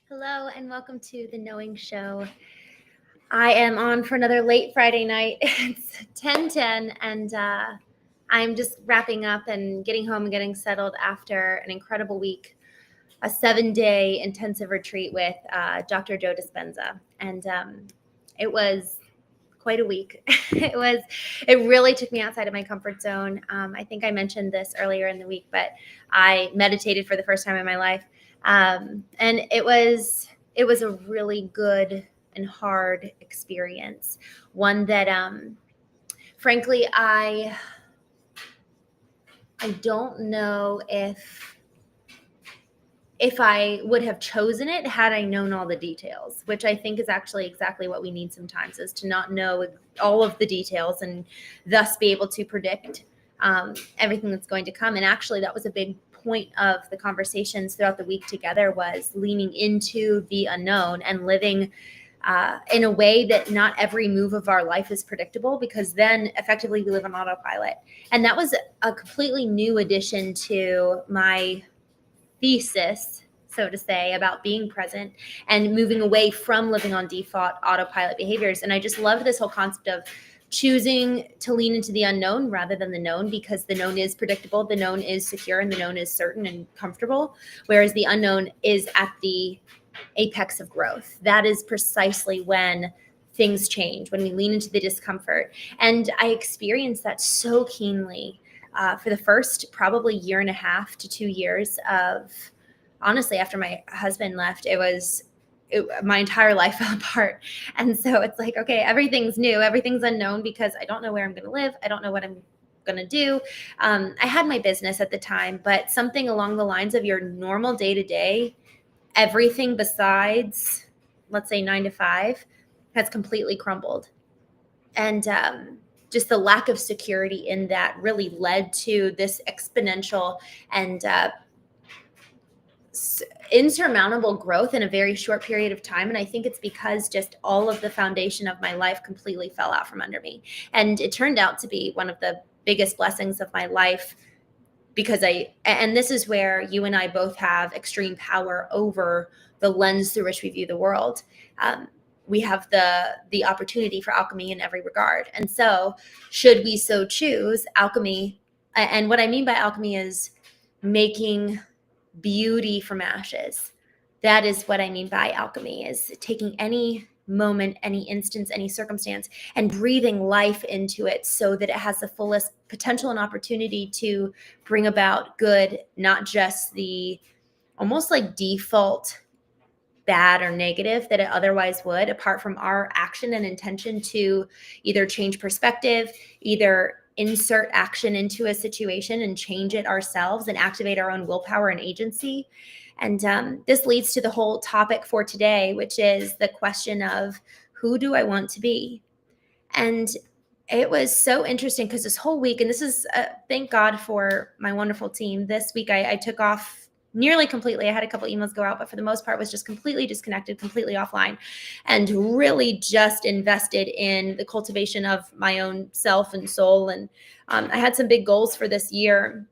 Hello and welcome to the Knowing Show. I am on for another late Friday night. It's 10:10 and I'm just wrapping up and getting home and getting settled after an incredible week, a 7-day intensive retreat with Dr. Joe Dispenza. And it was quite a week. It really took me outside of my comfort zone. I think I mentioned this earlier in the week, but I meditated for the first time in my life. And it was a really good and hard experience. One that, frankly, I don't know if I would have chosen it had I known all the details, which I think is actually exactly what we need sometimes, is to not know all of the details and thus be able to predict everything that's going to come. And actually, that was a big point of the conversations throughout the week together, was leaning into the unknown and living in a way that not every move of our life is predictable, because then effectively we live on autopilot. And that was a completely new addition to my thesis, so to say, about being present and moving away from living on default autopilot behaviors. And I just love this whole concept of choosing to lean into the unknown rather than the known, because the known is predictable, the known is secure, and the known is certain and comfortable, whereas the unknown is at the apex of growth. That is precisely when things change, when we lean into the discomfort. And I experienced that so keenly for the first probably 1.5 to 2 years of, honestly, after my husband left, my entire life fell apart. And so it's like, okay, everything's new, everything's unknown, because I don't know where I'm going to live. I don't know what I'm going to do. I had my business at the time, but something along the lines of your normal day to day, everything besides, let's say, 9 to 5 has completely crumbled. And just the lack of security in that really led to this exponential and insurmountable growth in a very short period of time. And I think it's because just all of the foundation of my life completely fell out from under me. And it turned out to be one of the biggest blessings of my life, because and this is where you and I both have extreme power over the lens through which we view the world. We have the opportunity for alchemy in every regard. And so should we so choose, alchemy, and what I mean by alchemy is making beauty from ashes. That is what I mean by alchemy, is taking any moment, any instance, any circumstance, and breathing life into it so that it has the fullest potential and opportunity to bring about good, not just the almost like default bad or negative that it otherwise would, apart from our action and intention to either change perspective, either insert action into a situation and change it ourselves and activate our own willpower and agency. And this leads to the whole topic for today, which is the question of, who do I want to be? And it was so interesting because this whole week, and this is, thank God for my wonderful team. This week I took off nearly completely. I had a couple emails go out, but for the most part was just completely disconnected, completely offline, and really just invested in the cultivation of my own self and soul. And I had some big goals for this year,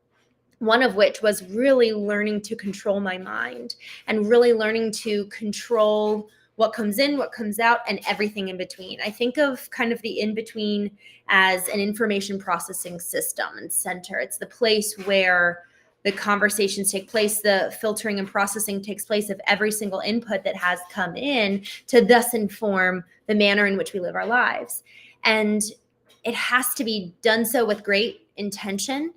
one of which was really learning to control my mind and really learning to control what comes in, what comes out, and everything in between. I think of kind of the in between as an information processing system and center. It's the place where the conversations take place, the filtering and processing takes place of every single input that has come in to thus inform the manner in which we live our lives. And it has to be done so with great intention.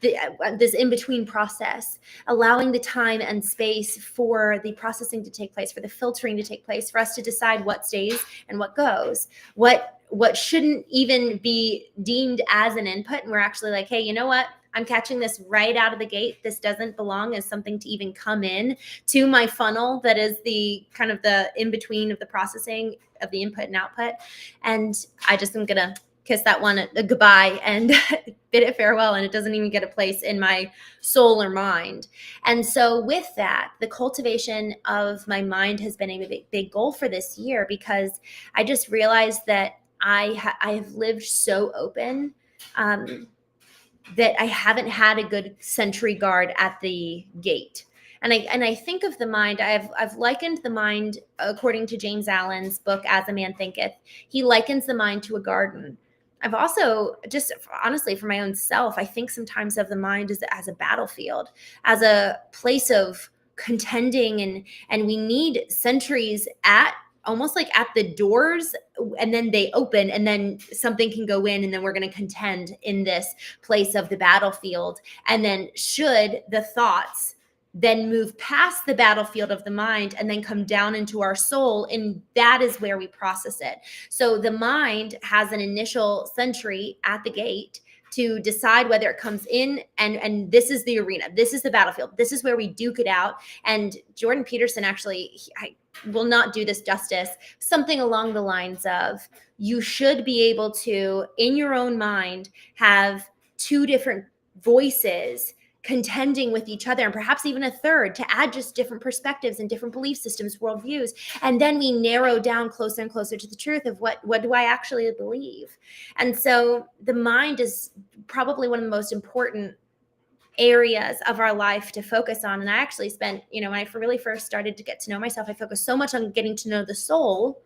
This in-between process, allowing the time and space for the processing to take place, for the filtering to take place, for us to decide what stays and what goes, what shouldn't even be deemed as an input. And we're actually like, hey, you know what? I'm catching this right out of the gate. This doesn't belong as something to even come in to my funnel that is the kind of the in-between of the processing of the input and output. And I just am going to kiss that one a goodbye and bid it farewell, and it doesn't even get a place in my soul or mind. And so with that, the cultivation of my mind has been a big goal for this year, because I just realized that I have lived so open that I haven't had a good sentry guard at the gate. And I think of the mind, I've likened the mind, according to James Allen's book, As a Man Thinketh, he likens the mind to a garden. I've also, just honestly for my own self, I think sometimes of the mind as a battlefield, as a place of contending, and we need sentries at almost like at the doors, and then they open, and then something can go in, and then we're going to contend in this place of the battlefield. And then should the thoughts then move past the battlefield of the mind and then come down into our soul, and that is where we process it. So the mind has an initial sentry at the gate to decide whether it comes in, and this is the arena, this is the battlefield, this is where we duke it out. And Jordan Peterson actually, I will not do this justice, something along the lines of, you should be able to, in your own mind, have two different voices contending with each other, and perhaps even a third, to add just different perspectives and different belief systems, worldviews. And then we narrow down closer and closer to the truth of what do I actually believe. And so the mind is probably one of the most important areas of our life to focus on. And I actually spent, when I really first started to get to know myself, I focused so much on getting to know the soul.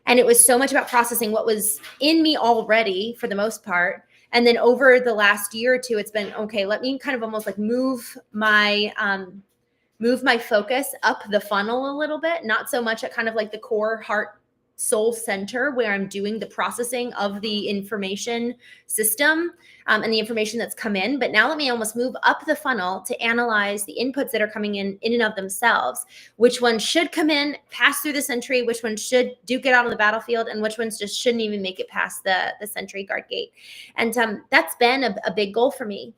And it was so much about processing what was in me already, for the most part. And then over the last year or two, it's been, okay, let me kind of almost like move my focus up the funnel a little bit, not so much at kind of like the core heart soul center where I'm doing the processing of the information system and the information that's come in. But now let me almost move up the funnel to analyze the inputs that are coming in and of themselves. Which ones should come in, pass through the sentry, which ones should duke it out on the battlefield, and which ones just shouldn't even make it past the sentry guard gate. And that's been a big goal for me.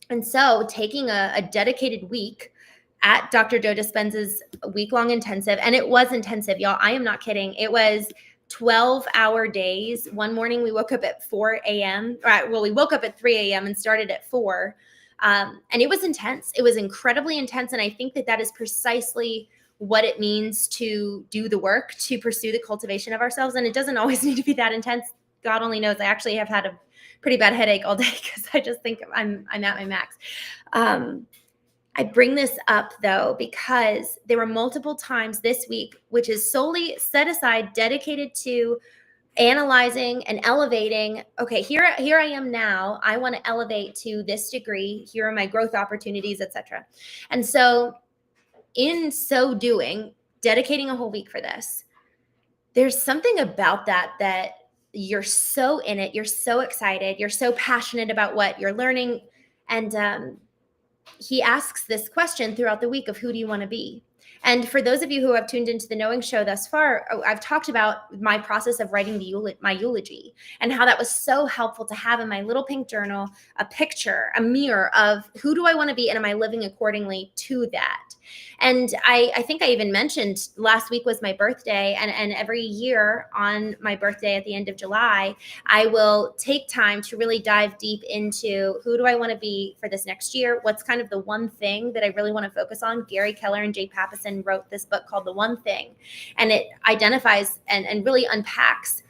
And so taking a dedicated week at Dr. Joe Dispenza's week-long intensive, and it was intensive, y'all. I am not kidding. It was 12-hour days. One morning we woke up at 4 a.m. We woke up at 3 a.m. and started at 4. And it was intense. It was incredibly intense. And I think that is precisely what it means to do the work, to pursue the cultivation of ourselves. And it doesn't always need to be that intense. God only knows. I actually have had a pretty bad headache all day because I just think I'm at my max. I bring this up, though, because there were multiple times this week, which is solely set aside, dedicated to analyzing and elevating. Okay, here I am now. I want to elevate to this degree. Here are my growth opportunities, etc. And so in so doing, dedicating a whole week for this, there's something about that you're so in it. You're so excited. You're so passionate about what you're learning. And he asks this question throughout the week of, who do you want to be? And for those of you who have tuned into the Knowing Show thus far, I've talked about my process of writing my eulogy, and how that was so helpful to have in my little pink journal, a picture, a mirror of who do I want to be, and am I living accordingly to that? And I think I even mentioned last week was my birthday, and every year on my birthday at the end of July, I will take time to really dive deep into who do I want to be for this next year? What's kind of the one thing that I really want to focus on? Gary Keller and Jay Papasan wrote this book called The One Thing, and it identifies and really unpacks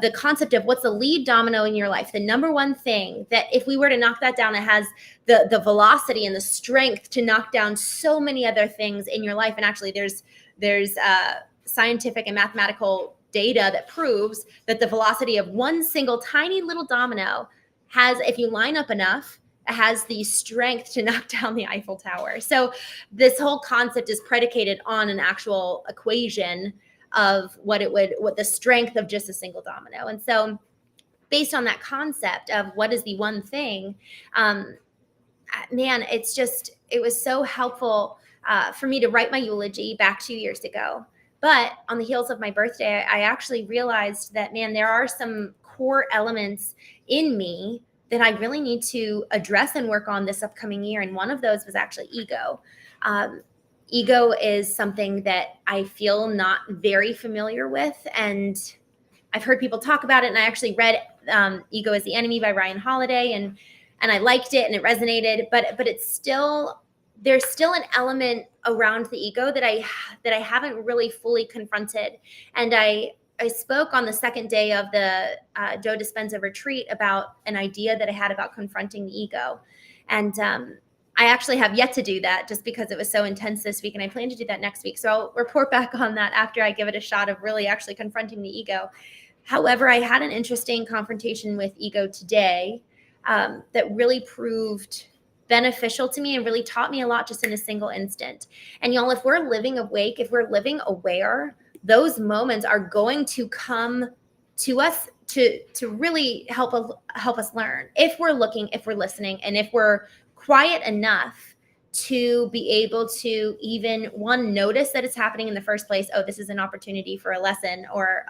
the concept of what's the lead domino in your life, the number one thing that if we were to knock that down, it has the velocity and the strength to knock down so many other things in your life. And actually there's scientific and mathematical data that proves that the velocity of one single tiny little domino has, if you line up enough, it has the strength to knock down the Eiffel Tower. So this whole concept is predicated on an actual equation of what the strength of just a single domino. And so based on that concept of what is the one thing, man, it was so helpful for me to write my eulogy back 2 years ago. But on the heels of my birthday, I actually realized that, man, there are some core elements in me that I really need to address and work on this upcoming year. And one of those was actually ego. Ego is something that I feel not very familiar with, and I've heard people talk about it. And I actually read Ego is the Enemy by Ryan Holiday, and I liked it and it resonated, but there's still an element around the ego that I haven't really fully confronted. And I spoke on the second day of the Joe Dispenza retreat about an idea that I had about confronting the ego. And I actually have yet to do that just because it was so intense this week, and I plan to do that next week. So I'll report back on that after I give it a shot of really actually confronting the ego. However, I had an interesting confrontation with ego today that really proved beneficial to me and really taught me a lot just in a single instant. And y'all, if we're living awake, if we're living aware, those moments are going to come to us to really help us learn. If we're looking, if we're listening, and if we're quiet enough to be able to even one, notice that it's happening in the first place. Oh, this is an opportunity for a lesson or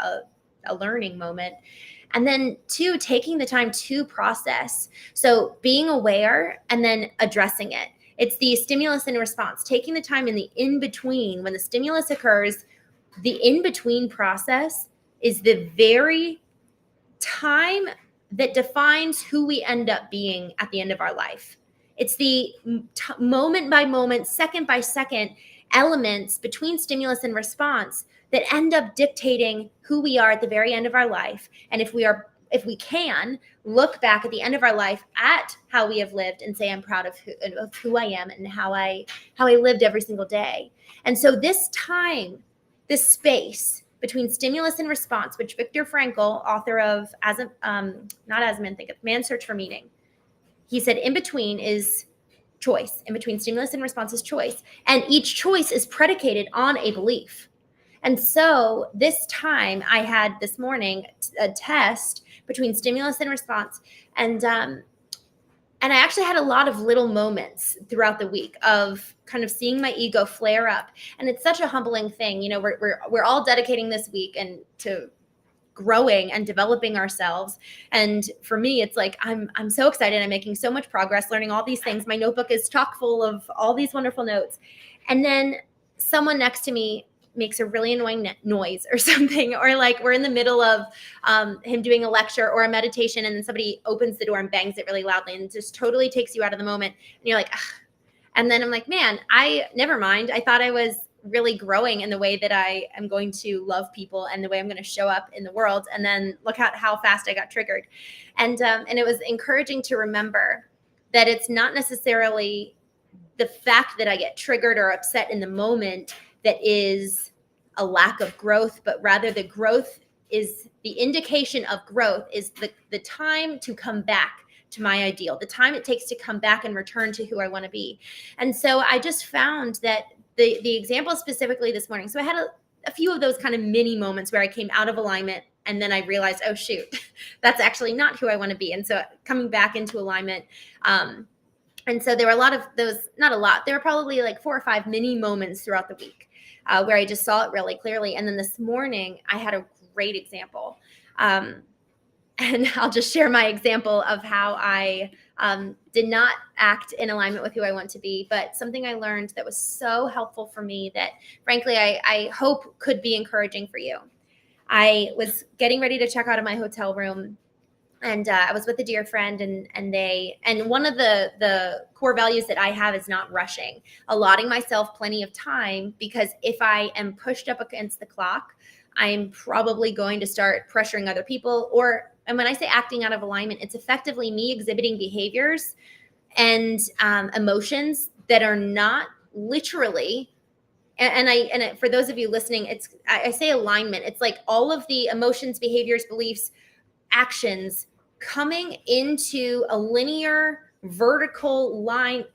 a learning moment. And then two, taking the time to process. So being aware and then addressing it. It's the stimulus and response, taking the time in the in-between. When the stimulus occurs, the in-between process is the very time that defines who we end up being at the end of our life. It's the moment by moment, second by second elements between stimulus and response that end up dictating who we are at the very end of our life. And if we can look back at the end of our life at how we have lived and say, I'm proud of who I am and how I lived every single day. And so this time, this space between stimulus and response, which Viktor Frankl, author of Man's Search for Meaning, he said in between is choice. In between stimulus and response is choice. And each choice is predicated on a belief. And so this time I had this morning a test between stimulus and response. And I actually had a lot of little moments throughout the week of kind of seeing my ego flare up. And it's such a humbling thing. You know, we're all dedicating this week and to growing and developing ourselves. And for me, it's like, I'm so excited. I'm making so much progress, learning all these things. My notebook is chock full of all these wonderful notes. And then someone next to me makes a really annoying noise or something, or like we're in the middle of him doing a lecture or a meditation, and then somebody opens the door and bangs it really loudly and just totally takes you out of the moment. And you're like, ugh. And then I'm like, man, never mind. I thought I was really growing in the way that I am going to love people and the way I'm going to show up in the world. And then look at how fast I got triggered. And it was encouraging to remember that it's not necessarily the fact that I get triggered or upset in the moment that is a lack of growth, but rather the growth is the indication of growth is the time to come back to my ideal, the time it takes to come back and return to who I want to be. And so I just found that the example specifically this morning, so I had a few of those kind of mini moments where I came out of alignment and then I realized, oh shoot, that's actually not who I want to be. And so coming back into alignment, and so there were a lot of those, not a lot, there were probably like 4 or 5 mini moments throughout the week where I just saw it really clearly. And then this morning I had a great example. And I'll just share my example of how I did not act in alignment with who I want to be, but something I learned that was so helpful for me that frankly, I hope could be encouraging for you. I was getting ready to check out of my hotel room, and I was with a dear friend, and one of the core values that I have is not rushing, allotting myself plenty of time, because if I am pushed up against the clock, I'm probably going to start pressuring other people, and when I say acting out of alignment, it's effectively me exhibiting behaviors and emotions that are not literally. And for those of you listening, I say alignment. It's like all of the emotions, behaviors, beliefs, actions coming into a linear vertical line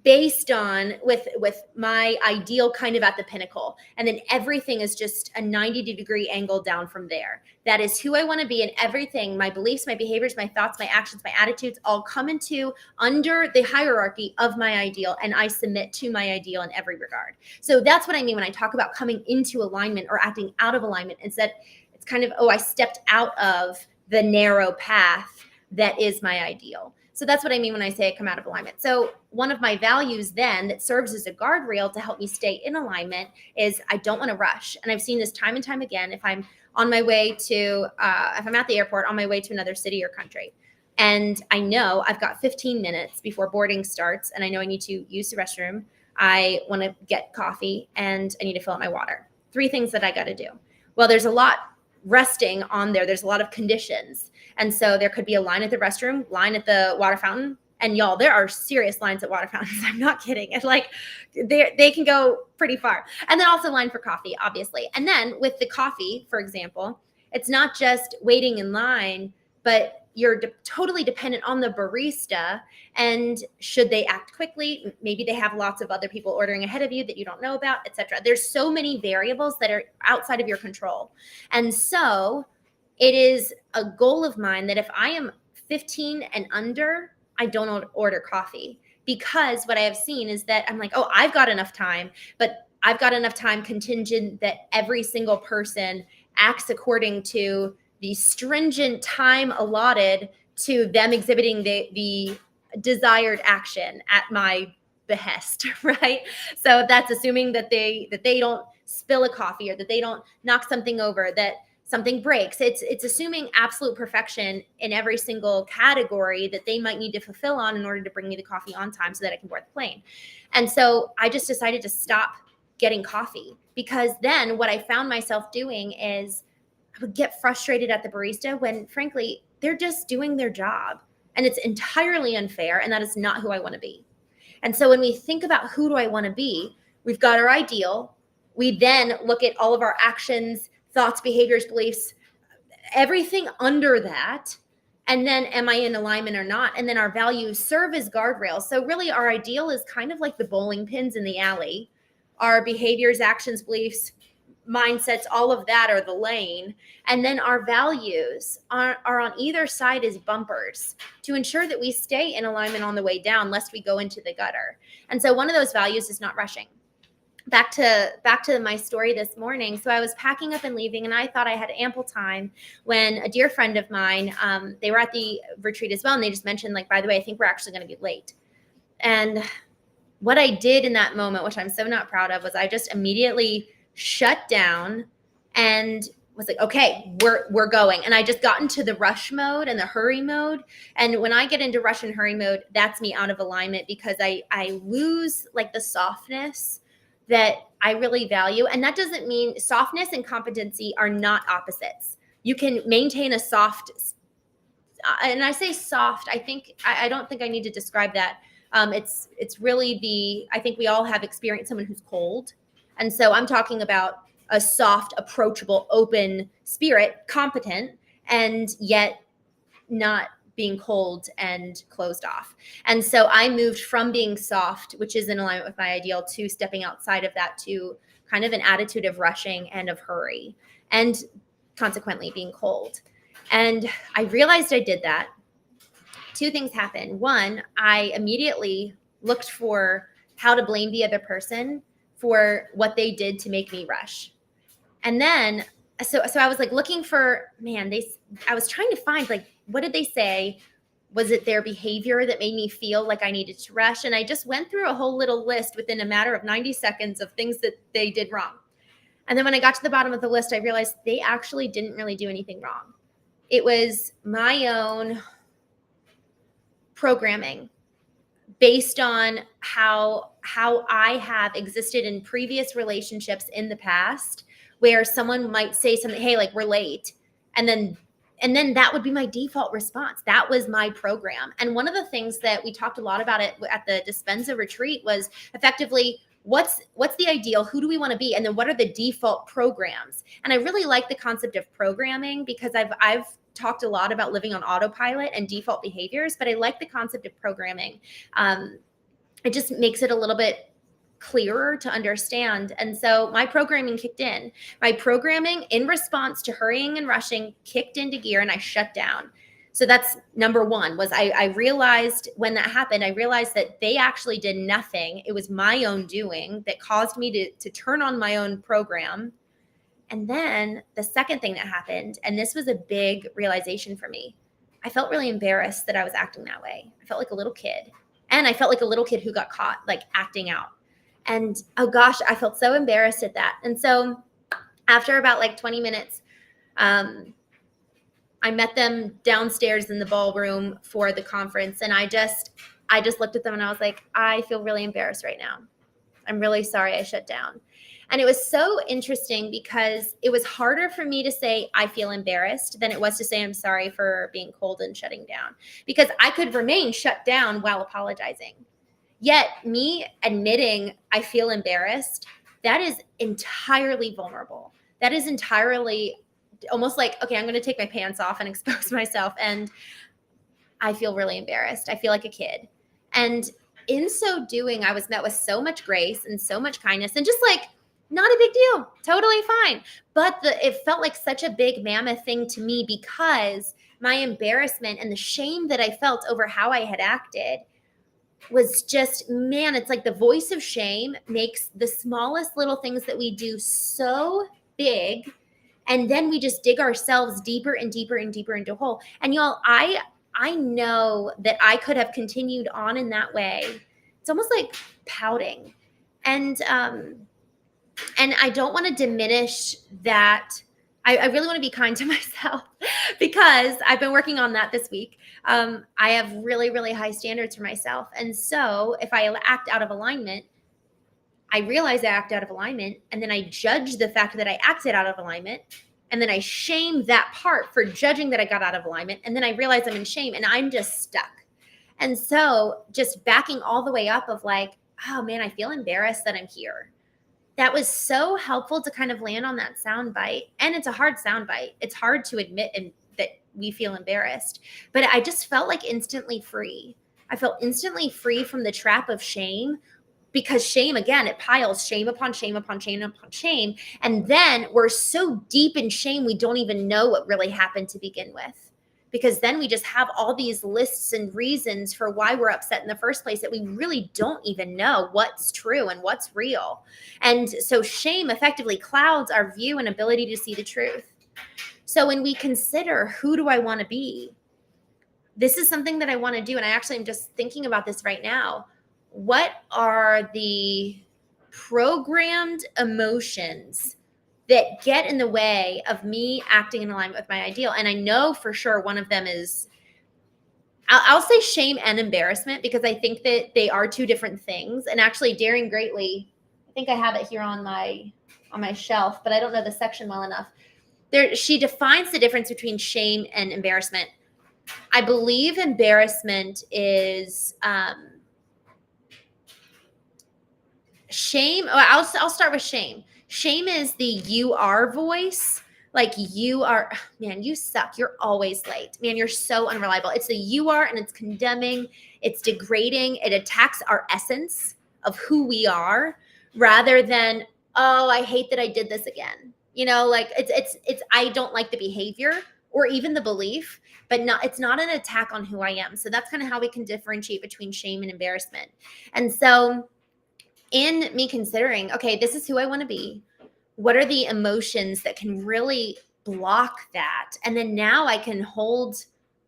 based on with my ideal kind of at the pinnacle, and then everything is just a 90-degree angle down from there. That is who I want to be, and everything, my beliefs, my behaviors, my thoughts, my actions, my attitudes, all come into under the hierarchy of my ideal, and I submit to my ideal in every regard. So that's what I mean when I talk about coming into alignment or acting out of alignment. It's that it's kind of, I stepped out of the narrow path that is my ideal. So that's what I mean when I say I come out of alignment. So one of my values then that serves as a guardrail to help me stay in alignment is I don't want to rush. And I've seen this time and time again. If I'm on my way to, if I'm at the airport on my way to another city or country, and I know I've got 15 minutes before boarding starts, and I know I need to use the restroom, I want to get coffee, and I need to fill up my water. 3 things that I got to do. Well, there's a lot resting on there. There's a lot of conditions. And so there could be a line at the restroom, line at the water fountain, And y'all, there are serious lines at water fountains. I'm not kidding. It's like they can go pretty far. And then also line for coffee, obviously. And then with the coffee, for example, it's not just waiting in line, but you're totally dependent on the barista. And should they act quickly? Maybe they have lots of other people ordering ahead of you that you don't know about, etc. There's so many variables that are outside of your control. And so it is a goal of mine that if I am 15 and under, I don't order coffee, because what I have seen is that I'm like, oh, I've got enough time, but I've got enough time contingent that every single person acts according to the stringent time allotted to them exhibiting the desired action at my behest, right? So that's assuming that they don't spill a coffee, or that they don't knock something over, that something breaks. It's assuming absolute perfection in every single category that they might need to fulfill on in order to bring me the coffee on time so that I can board the plane. And so I just decided to stop getting coffee, because then what I found myself doing is I would get frustrated at the barista when, frankly, they're just doing their job, and it's entirely unfair, and that is not who I want to be. And so when we think about who do I want to be, we've got our ideal. We then look at all of our actions, thoughts, behaviors, beliefs, everything under that. And then am I in alignment or not? And then our values serve as guardrails. So really our ideal is kind of like the bowling pins in the alley. Our behaviors, actions, beliefs, mindsets, all of that are the lane. And then our values are on either side as bumpers to ensure that we stay in alignment on the way down, lest we go into the gutter. And so one of those values is not rushing. Back to my story this morning. So I was packing up and leaving, and I thought I had ample time when a dear friend of mine, they were at the retreat as well, and they just mentioned, like, by the way, I think we're actually going to be late. And what I did in that moment, which I'm so not proud of, was I just immediately shut down and was like, okay, we're going. And I just got into the rush mode and the hurry mode. And when I get into rush and hurry mode, that's me out of alignment, because I lose like the softness that I really value. And that doesn't mean softness and competency are not opposites. You can maintain a soft, and I say soft, I don't think I need to describe that. It's really I think we all have experienced someone who's cold. And so I'm talking about a soft, approachable, open spirit, competent, and yet not being cold and closed off. And so I moved from being soft, which is in alignment with my ideal, to stepping outside of that to kind of an attitude of rushing and of hurry, and consequently being cold. And I realized I did that. Two things happened. One, I immediately looked for how to blame the other person for what they did to make me rush. And then, so I was like looking for, I was trying to find, like, what did they say? Was it their behavior that made me feel like I needed to rush? And I just went through a whole little list within a matter of 90 seconds of things that they did wrong. And then when I got to the bottom of the list, I realized they actually didn't really do anything wrong. It was my own programming based on how I have existed in previous relationships in the past, where someone might say something, hey, like, we're late. And then that would be my default response. That was my program. And one of the things that we talked a lot about at the Dispenza retreat was effectively, what's the ideal? Who do we want to be? And then what are the default programs? And I really like the concept of programming, because I've talked a lot about living on autopilot and default behaviors, but I like the concept of programming. It just makes it a little bit clearer to understand. And so my programming kicked in. My programming in response to hurrying and rushing kicked into gear, and I shut down. So that's number one. Was I realized when that happened, I realized that they actually did nothing. It was my own doing that caused me to turn on my own program. And then the second thing that happened, and this was a big realization for me, I felt really embarrassed that I was acting that way. I felt like a little kid. And I felt like a little kid who got caught, like, acting out. And oh gosh, I felt so embarrassed at that. And so after about like 20 minutes, I met them downstairs in the ballroom for the conference. And I just looked at them and I was like, I feel really embarrassed right now. I'm really sorry I shut down. And it was so interesting because it was harder for me to say, I feel embarrassed than it was to say, I'm sorry for being cold and shutting down, because I could remain shut down while apologizing. Yet me admitting I feel embarrassed, that is entirely vulnerable. That is entirely almost like, okay, I'm going to take my pants off and expose myself. And I feel really embarrassed. I feel like a kid. And in so doing, I was met with so much grace and so much kindness and just like, not a big deal, totally fine. But it felt like such a big mammoth thing to me because my embarrassment and the shame that I felt over how I had acted was just, man, it's like the voice of shame makes the smallest little things that we do so big. And then we just dig ourselves deeper and deeper and deeper into a hole. And y'all, I know that I could have continued on in that way. It's almost like pouting. And I don't want to diminish that. I really want to be kind to myself because I've been working on that this week. I have really, really high standards for myself. And so if I act out of alignment, I realize I act out of alignment, and then I judge the fact that I acted out of alignment. And then I shame that part for judging that I got out of alignment. And then I realize I'm in shame and I'm just stuck. And so just backing all the way up of like, oh man, I feel embarrassed that I'm here. That was so helpful to kind of land on that sound bite. And it's a hard sound bite. It's hard to admit that we feel embarrassed, but I just felt like instantly free. I felt instantly free from the trap of shame, because shame, again, it piles shame upon shame upon shame upon shame. And then we're so deep in shame, we don't even know what really happened to begin with. Because then we just have all these lists and reasons for why we're upset in the first place that we really don't even know what's true and what's real. And so shame effectively clouds our view and ability to see the truth. So when we consider, who do I want to be? This is something that I want to do. And I actually am just thinking about this right now. What are the programmed emotions that get in the way of me acting in alignment with my ideal? And I know for sure one of them is, I'll say shame and embarrassment, because I think that they are two different things. And actually, Daring Greatly, I think I have it here on my shelf, but I don't know the section well enough. She defines the difference between shame and embarrassment. I believe embarrassment is shame. I'll start with shame. Shame is the you are voice. Like, you are, man, you suck. You're always late. Man, you're so unreliable. It's the you are, and it's condemning. It's degrading. It attacks our essence of who we are, rather than, oh, I hate that I did this again. You know, like it's I don't like the behavior or even the belief, but it's not an attack on who I am. So that's kind of how we can differentiate between shame and embarrassment. And so in me considering, okay, this is who I want to be. What are the emotions that can really block that? And then now I can hold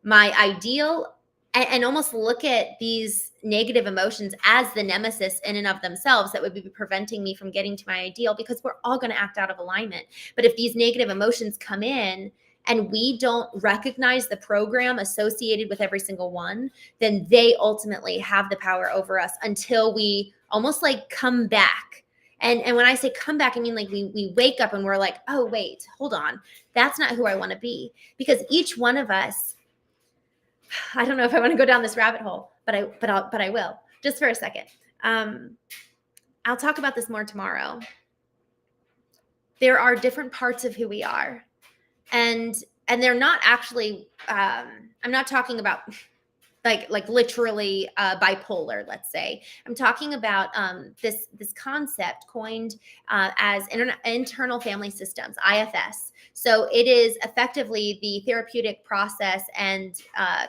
my ideal and almost look at these negative emotions as the nemesis in and of themselves that would be preventing me from getting to my ideal, because we're all going to act out of alignment. But if these negative emotions come in and we don't recognize the program associated with every single one, then they ultimately have the power over us until we almost like come back. And when I say come back, I mean like we wake up and we're like, oh, wait, hold on. That's not who I want to be. Because each one of us, I don't know if I want to go down this rabbit hole, but I will, just for a second. I'll talk about this more tomorrow. There are different parts of who we are. And they're not actually, I'm not talking about like literally bipolar, let's say. I'm talking about this concept coined as internal family systems, IFS. So it is effectively the therapeutic process and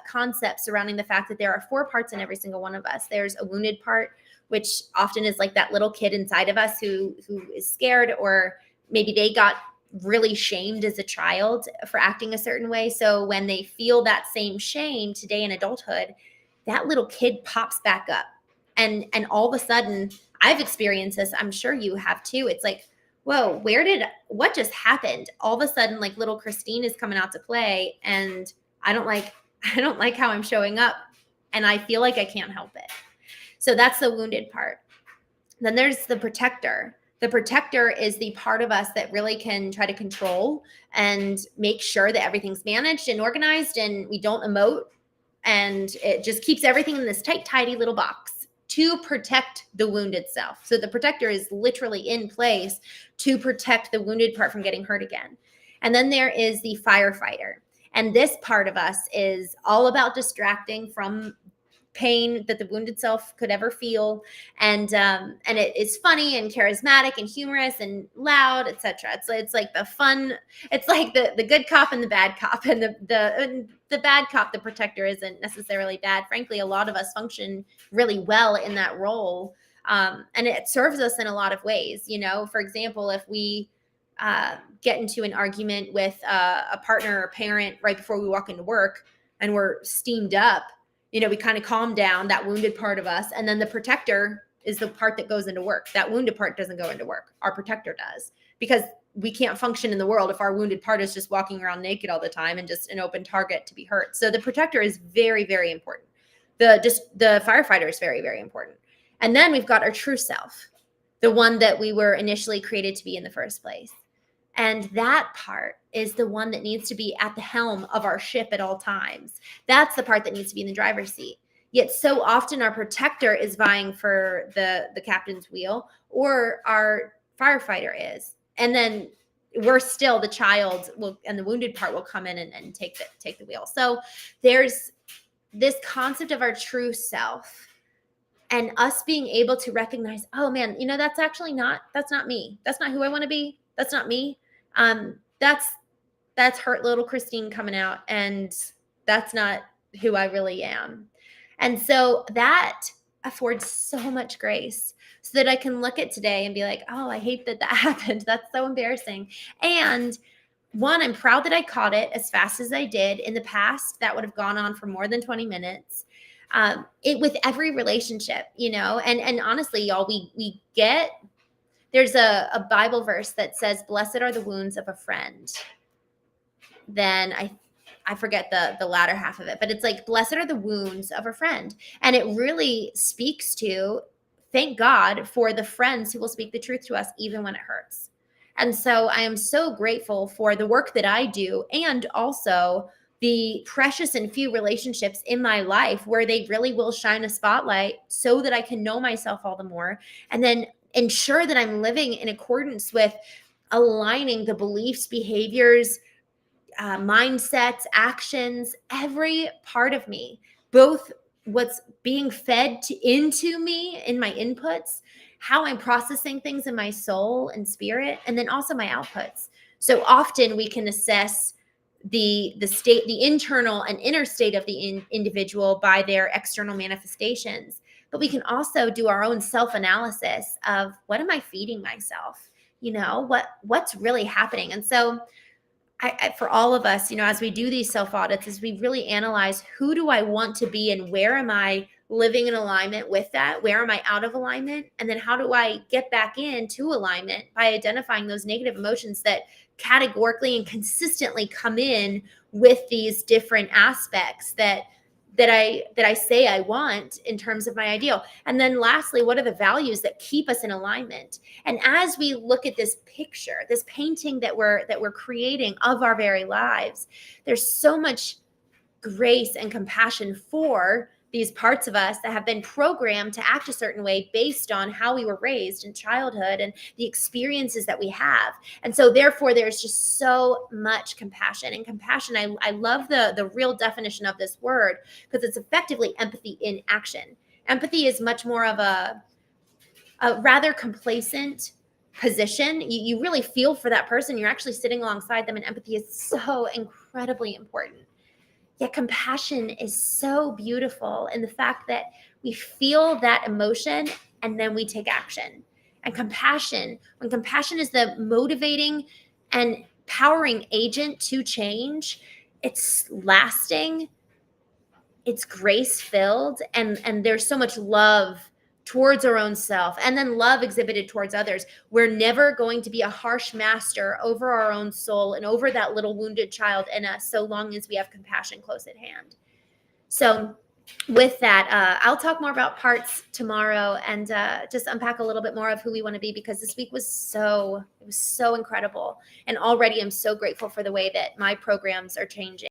concept surrounding the fact that there are 4 parts in every single one of us. There's a wounded part, which often is like that little kid inside of us who is scared, or maybe they got really shamed as a child for acting a certain way. So when they feel that same shame today in adulthood, that little kid pops back up. And all of a sudden, I've experienced this. I'm sure you have too. It's like, whoa, what just happened? All of a sudden, like little Christene is coming out to play, and I don't like how I'm showing up, and I feel like I can't help it. So that's the wounded part. Then there's the protector. The protector is the part of us that really can try to control and make sure that everything's managed and organized and we don't emote. And it just keeps everything in this tight, tidy little box to protect the wounded self. So the protector is literally in place to protect the wounded part from getting hurt again. And then there is the firefighter. And this part of us is all about distracting from pain that the wounded self could ever feel, and it is funny and charismatic and humorous and loud, etc. It's like the fun, it's like the good cop and the bad cop, and the bad cop, the protector, isn't necessarily bad. Frankly, a lot of us function really well in that role, and it serves us in a lot of ways. For example, if we get into an argument with a partner or parent right before we walk into work and we're steamed up, we kind of calm down that wounded part of us. And then the protector is the part that goes into work. That wounded part doesn't go into work. Our protector does, because we can't function in the world if our wounded part is just walking around naked all the time and just an open target to be hurt. So the protector is very, very important. The firefighter is very, very important. And then we've got our true self, the one that we were initially created to be in the first place. And that part is the one that needs to be at the helm of our ship at all times. That's the part that needs to be in the driver's seat. Yet so often our protector is vying for the captain's wheel, or our firefighter is. And then we're still, the child and the wounded part will come in and take the wheel. So there's this concept of our true self and us being able to recognize, oh man, that's not me. That's not who I want to be. That's not me. That's hurt little Christene coming out, and that's not who I really am. And so that affords so much grace, so that I can look at today and be like, oh, I hate that happened. That's so embarrassing. And one, I'm proud that I caught it as fast as I did. In the past, that would have gone on for more than 20 minutes. With every relationship, and honestly, y'all, there's a Bible verse that says, blessed are the wounds of a friend. Then I forget the latter half of it, but it's like, blessed are the wounds of a friend. And it really speaks to, thank God for the friends who will speak the truth to us, even when it hurts. And so I am so grateful for the work that I do, and also the precious and few relationships in my life where they really will shine a spotlight so that I can know myself all the more, and then ensure that I'm living in accordance with aligning the beliefs, behaviors, mindsets, actions, every part of me, both what's being fed into me in my inputs, how I'm processing things in my soul and spirit, and then also my outputs. So often we can assess the state, the internal and inner state of the individual by their external manifestations. But we can also do our own self-analysis of, what am I feeding myself? What's really happening? And so for all of us, as we do these self-audits, as we really analyze, who do I want to be and where am I living in alignment with that? Where am I out of alignment? And then how do I get back into alignment by identifying those negative emotions that categorically and consistently come in with these different aspects that I say I want in terms of my ideal. And then lastly, what are the values that keep us in alignment? And as we look at this picture, this painting that we're creating of our very lives, there's so much grace and compassion for these parts of us that have been programmed to act a certain way based on how we were raised in childhood and the experiences that we have. And so therefore, there's just so much compassion. And compassion, I love the real definition of this word, because it's effectively empathy in action. Empathy is much more of a rather complacent position. You really feel for that person. You're actually sitting alongside them, and empathy is so incredibly important. Yet compassion is so beautiful in the fact that we feel that emotion and then we take action. And when compassion is the motivating and powering agent to change, it's lasting, it's grace-filled, and there's so much love towards our own self, and then love exhibited towards others. We're never going to be a harsh master over our own soul and over that little wounded child in us, so long as we have compassion close at hand. So with that, I'll talk more about parts tomorrow and just unpack a little bit more of who we want to be, because this week was so incredible. And already I'm so grateful for the way that my programs are changing.